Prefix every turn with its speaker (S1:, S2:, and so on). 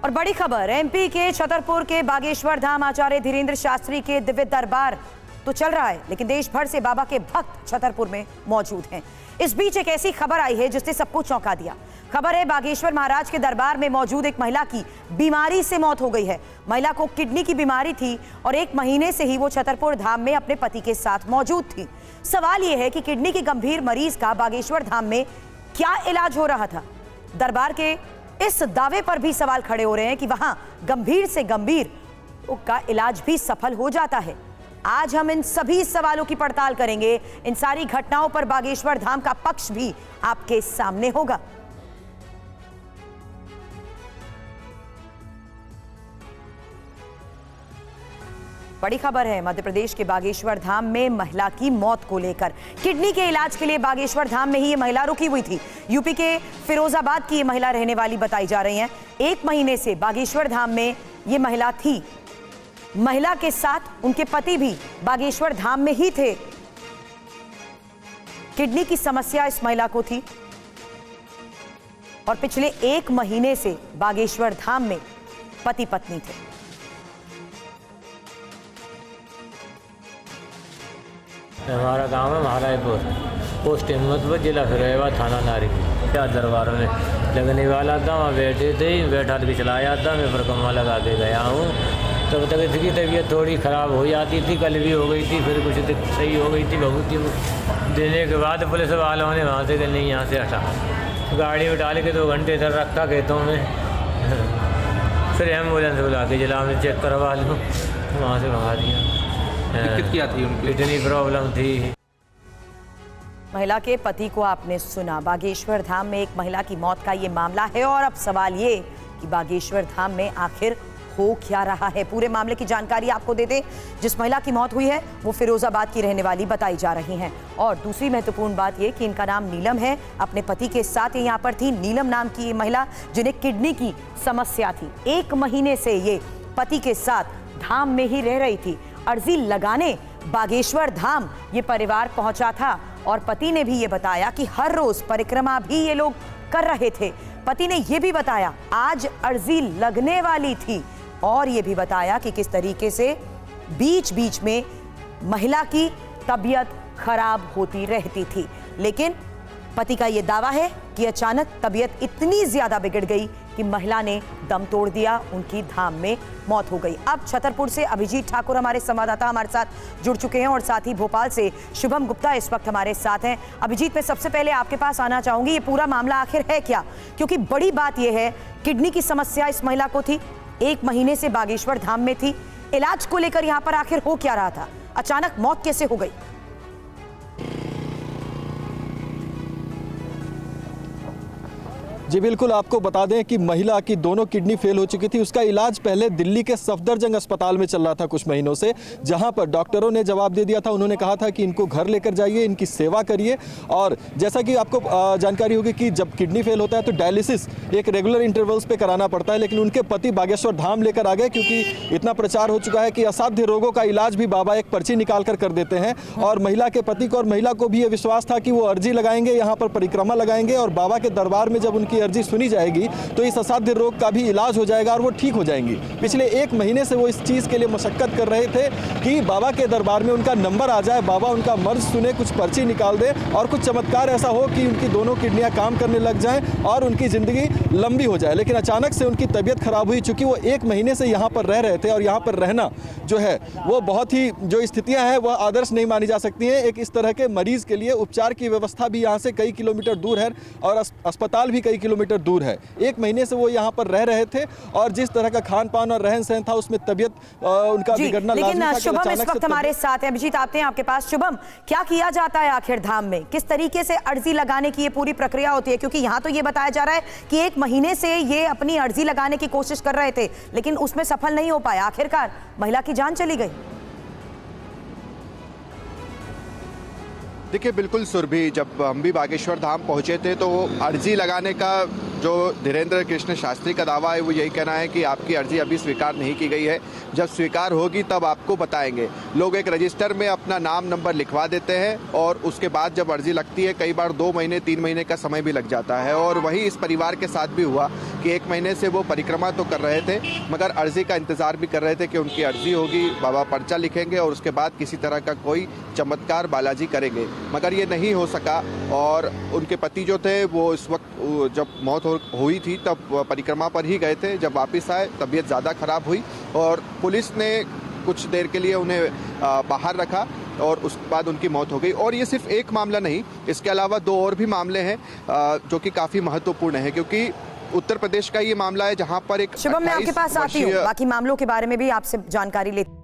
S1: और बड़ी खबर, एमपी के छतरपुर के बागेश्वर धाम आचार्य धीरेन्द्र शास्त्री के दिव्य दरबार तो चल रहा है, लेकिन देश भर से बाबा के भक्त छतरपुर में मौजूद हैं। इस बीच एक ऐसी खबर आई है जिसने सबको चौंका दिया। खबर है बागेश्वर महाराज के दरबार में मौजूद एक महिला की बीमारी से मौत हो गई है। महिला को किडनी की बीमारी थी और 1 महीने से ही वो छतरपुर धाम में अपने पति के साथ मौजूद थी। सवाल यह है कि किडनी की गंभीर मरीज का बागेश्वर धाम में क्या इलाज हो रहा था। दरबार के इस दावे पर भी सवाल खड़े हो रहे हैं कि वहां गंभीर से गंभीर का इलाज भी सफल हो जाता है। आज हम इन सभी सवालों की पड़ताल करेंगे। इन सारी घटनाओं पर बागेश्वर धाम का पक्ष भी आपके सामने होगा। बड़ी खबर है मध्य प्रदेश के बागेश्वर धाम में महिला की मौत को लेकर। किडनी के इलाज के लिए बागेश्वर धाम में ही ये महिला रुकी हुई थी। यूपी के फिरोजाबाद की ये महिला रहने वाली बताई जा रही है। 1 महीने से बागेश्वर धाम में ये महिला थी। महिला के साथ उनके पति भी बागेश्वर धाम में ही थे। किडनी की समस्या इस महिला को थी और पिछले 1 महीने से बागेश्वर धाम में पति पत्नी थे।
S2: हमारा गांव है महाराजपुर, पोस्ट हिम्मतपुर, जिला फिरोजाबाद, थाना नारी। क्या दरबार में लगने वाला था, वहाँ बैठे थे, बैठा भी चलाया था। मैं परिक्रमा लगा के गया हूँ। तब तक इसकी तबीयत थोड़ी ख़राब हो जाती थी, कल भी हो गई थी, फिर कुछ सही हो गई थी। बहुत देने के बाद पुलिस वालों ने वहाँ से नहीं, यहाँ से हटा, गाड़ी में डाल के 2 घंटे इधर रखा खेतों में। फिर एम्बुलेंस बुला के जिला में चेक करवा लूँ, वहाँ से भगा दिया।
S3: दिक्कत क्या थी उनकी?
S2: इतनी प्रॉब्लम थी।
S1: महिला के पति को आपने सुना। बागेश्वर धाम में एक महिला की मौत का ये मामला है और अब सवाल ये कि बागेश्वर धाम में आखिर हो क्या रहा है। पूरे मामले की जानकारी आपको दे दें। जिस महिला की मौत हुई है वो फिरोजाबाद की रहने वाली बताई जा रही हैं। और दूसरी महत्वपूर्ण बात ये कि इनका नाम नीलम है। अपने पति के साथ ये यहाँ पर थी। नीलम नाम की ये महिला जिन्हें किडनी की समस्या थी। 1 महीने से ये पति के साथ धाम में ही रह रही थी। अर्जी लगाने बागेश्वर धाम ये परिवार पहुंचा था और पति ने भी ये बताया कि हर रोज परिक्रमा भी ये लोग कर रहे थे। पति ने ये भी बताया आज अर्जी लगने वाली थी और ये भी बताया कि किस तरीके से बीच बीच में महिला की तबीयत खराब होती रहती थी। लेकिन पति का ये दावा है कि अचानक तबीयत इतनी ज्यादा बिगड़ गई कि महिला ने दम तोड़ दिया, उनकी धाम में मौत हो गई। अब छतरपुर से अभिजीत ठाकुर हमारे संवाददाता हमारे साथ जुड़ चुके हैं और साथ ही भोपाल से शुभम गुप्ता इस वक्त हमारे साथ हैं। अभिजीत, मैं सबसे पहले आपके पास आना चाहूंगी, ये पूरा मामला आखिर है क्या? क्योंकि बड़ी बात यह है, किडनी की समस्या इस महिला को थी, 1 महीने से बागेश्वर धाम में थी। इलाज को लेकर यहाँ पर आखिर हो क्या रहा था? अचानक मौत कैसे हो गई?
S4: जी बिल्कुल, आपको बता दें कि महिला की दोनों किडनी फेल हो चुकी थी। उसका इलाज पहले दिल्ली के सफदरजंग अस्पताल में चल रहा था कुछ महीनों से, जहां पर डॉक्टरों ने जवाब दे दिया था। उन्होंने कहा था कि इनको घर लेकर जाइए, इनकी सेवा करिए। और जैसा कि आपको जानकारी होगी कि जब किडनी फेल होता है तो डायलिसिस एक रेगुलर इंटरवल्स पे कराना पड़ता है। लेकिन उनके पति बागेश्वर धाम लेकर आ गए, क्योंकि इतना प्रचार हो चुका है कि असाध्य रोगों का इलाज भी बाबा एक पर्ची निकाल कर देते हैं। और महिला के पति को और महिला को भी ये विश्वास था कि वो अर्जी लगाएंगे, यहाँ पर परिक्रमा लगाएंगे और बाबा के दरबार में जब उनकी अर्जी सुनी जाएगी तो इस असाध्य रोग का भी इलाज हो जाएगा और वो ठीक हो जाएंगी। पिछले 1 महीने से वो इस चीज के लिए मशक्कत कर रहे थे कि बाबा के दरबार में उनका नंबर आ जाए, बाबा उनका मर्ज सुने, कुछ पर्ची निकाल दे और कुछ चमत्कार ऐसा हो कि उनकी दोनों किडनियां काम करने लग जाएं और उनकी जिंदगी लंबी हो जाए। लेकिन अचानक से उनकी तबीयत खराब हुई। चूंकि वो 1 महीने से यहाँ पर रह रहे थे और यहाँ पर रहना जो है वो बहुत ही जो स्थितियां हैं वह आदर्श नहीं मानी जा सकती हैं। एक इस तरह के मरीज के लिए उपचार की व्यवस्था भी यहाँ से कई किलोमीटर दूर है और अस्पताल भी कई किलोमीटर दूर है। 1 महीने से वो यहाँ पर रह रहे थे और जिस तरह का खान पान और रहन सहन था उसमें तबीयत उनका बिगड़ना लाज़मी था।
S1: लेकिन शुभम इस वक्त हमारे साथ है। अभिजीत, आते हैं आपके पास। शुभम, क्या किया जाता है आखिर धाम में? किस तरीके से अर्जी लगाने की ये पूरी प्रक्रिया होती है? क्योंकि यहाँ तो ये बताया जा रहा है कि 1 महीने से ये अपनी अर्जी लगाने की कोशिश कर रहे थे, लेकिन उसमें सफल नहीं हो पाया। आखिरकार महिला की जान चली गई।
S5: देखिए बिल्कुल सुरभि, जब हम भी बागेश्वर धाम पहुंचे थे तो अर्जी लगाने का जो धीरेन्द्र कृष्ण शास्त्री का दावा है वो यही कहना है कि आपकी अर्जी अभी स्वीकार नहीं की गई है, जब स्वीकार होगी तब आपको बताएंगे। लोग एक रजिस्टर में अपना नाम नंबर लिखवा देते हैं और उसके बाद जब अर्जी लगती है कई बार 2 महीने 3 महीने का समय भी लग जाता है। और वही इस परिवार के साथ भी हुआ कि 1 महीने से वो परिक्रमा तो कर रहे थे मगर अर्जी का इंतजार भी कर रहे थे कि उनकी अर्जी होगी, बाबा पर्चा लिखेंगे और उसके बाद किसी तरह का कोई चमत्कार बालाजी करेंगे, मगर ये नहीं हो सका। और उनके पति जो थे वो इस वक्त जब मौत हुई थी तब परिक्रमा पर ही गए थे, जब वापस आए तबीयत ज़्यादा खराब हुई और पुलिस ने कुछ देर के लिए उन्हें बाहर रखा और उसके बाद उनकी मौत हो गई। और ये सिर्फ एक मामला नहीं, इसके अलावा 2 और भी मामले हैं जो कि काफ़ी महत्वपूर्ण हैं, क्योंकि उत्तर प्रदेश का ये मामला है जहां पर एक
S1: शुभम, मैं आपके पास आती हूँ, बाकी मामलों के बारे में भी आपसे जानकारी लेती